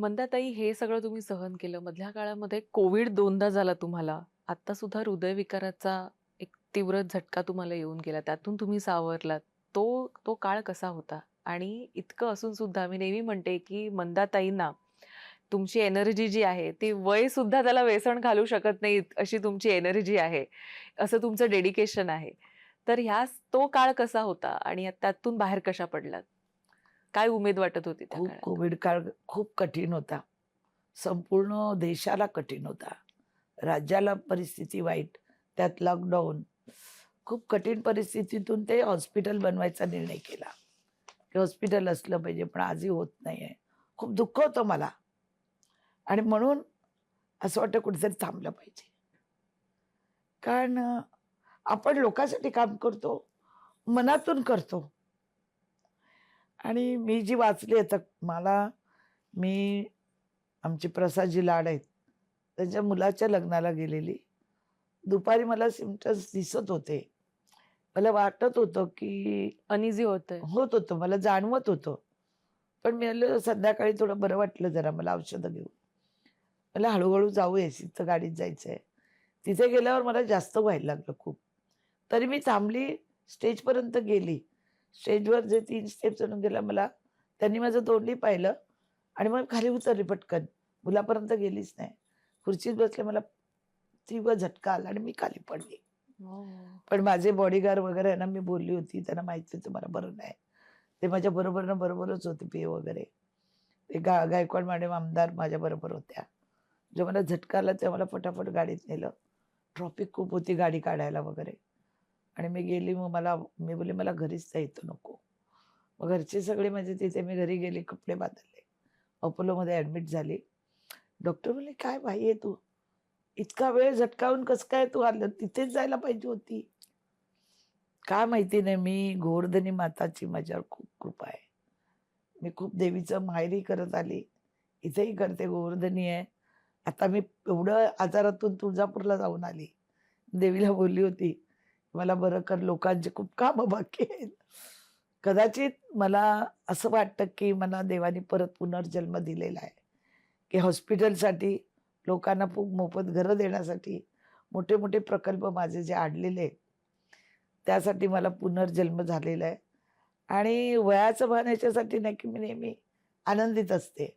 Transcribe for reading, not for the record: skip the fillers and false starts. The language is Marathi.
मंदाताई, हे सगळं तुम्ही सहन केलं. मधल्या काळामध्ये कोविड 2दा झाला तुम्हाला. आता सुद्धा हृदयविकाराचा एक तीव्र झटका तुम्हाला येऊन गेला. त्यातून तुम्ही सावरलात. तो तो काळ कसा होता? आणि इतकं असून सुद्धा मी नेहमी म्हणते, की मंदाताईंना तुमची एनर्जी जी आहे, ती वय सुद्धा त्याला वेसण घालू शकत नाही, अशी तुमची एनर्जी आहे. असं तुमचं डेडिकेशन आहे. तर तो काळ कसा होता आणि त्यातून बाहेर कशा पडलात? काय उमेद वाटत होती त्या खूप काळात? कोविड काळ खूप कठीण होता. संपूर्ण देशाला कठीण होता. राज्याला परिस्थिती वाईट, त्यात लॉकडाऊन. खूप कठीण परिस्थितीतून ते हॉस्पिटल बनवायचा निर्णय केला, की हॉस्पिटल असलं पाहिजे, पण आजही होत नाहीये. खूप दुःख होतं मला आणि म्हणून असं वाटतं कुठेतरी थांबलं पाहिजे. कारण आपण लोकांसाठी काम करतो, मनातून करतो आणि मी जी वाचली आता मी आमचे प्रसादजी लाड आहेत, त्यांच्या मुलाच्या लग्नाला गेलेली. दुपारी मला सिम्प्टम्स दिसत होते. मला वाटत होतं, की अनइझी होतंय. होत होतं, मला जाणवत होतं. पण मी म्हणलं संध्याकाळी थोडं बरं वाटलं जरा मला औषधं घेऊन. मला हळू जाऊ एसीचं गाडीत जायचंय. तिथे गेल्यावर मला जास्त व्हायला लागलं खूप. तरी मी थांबली, स्टेजपर्यंत गेली. स्टेजवर जे 3 स्टेप चढून गेल्या मला त्यांनी माझं तोंडही पाहिलं आणि मग खाली उतरली पटकन. मुलापर्यंत गेलीच नाही. खुर्चीत बसले. मला तीव्र झटका आला आणि मी खाली पडली. हो. पण माझे बॉडीगार्ड वगैरे आहे ना, मी बोलली होती, त्यांना माहिती होतं मला बरं नाही. ते माझ्या बरोबरच होते पी-ए वगैरे. ते गायकवाड मॅडम आमदार माझ्या बरोबर होत्या. जेव्हा मला झटका आला तेव्हा मला फटाफट गाडीत नेलं. ट्रॉफिक खूप होती गाडी काढायला वगैरे आणि मी गेली. मग मी बोलले, "मला घरीच जायचं नको." मग घरचे सगळे म्हणजे तिथे मी घरी गेली, कपडे बदलले. अपोलोमध्ये ॲडमिट झाली. डॉक्टर म्हणले, "काय बाई आहे तू? इतका वेळ झटकावून कसं काय तू आलं? तिथेच जायला पाहिजे होती." काय माहिती नाही, मी गोवर्धनी माताची माझ्यावर खूप कृपा आहे. मी खूप देवीचं माहेरी करत आली. इथेही करते, गोवर्धनी आहे. आता मी एवढं आजारातून तुळजापूरला जाऊन आली. देवीला बोलली होती, "मला बरं कर, लोकांची खूप कामं बाकी आहेत." कदाचित मला असं वाटतं, की मला देवाने परत पुनर्जन्म दिलेला आहे, की हॉस्पिटलसाठी लोकांना खूप मोफत घरं देण्यासाठी मोठे-मोठे प्रकल्प माझे जे आडलेले आहेत, त्यासाठी मला पुनर्जन्म झालेला आहे आणि वयाचं भान याच्यासाठी नाही, की मी नेहमी आनंदित असते.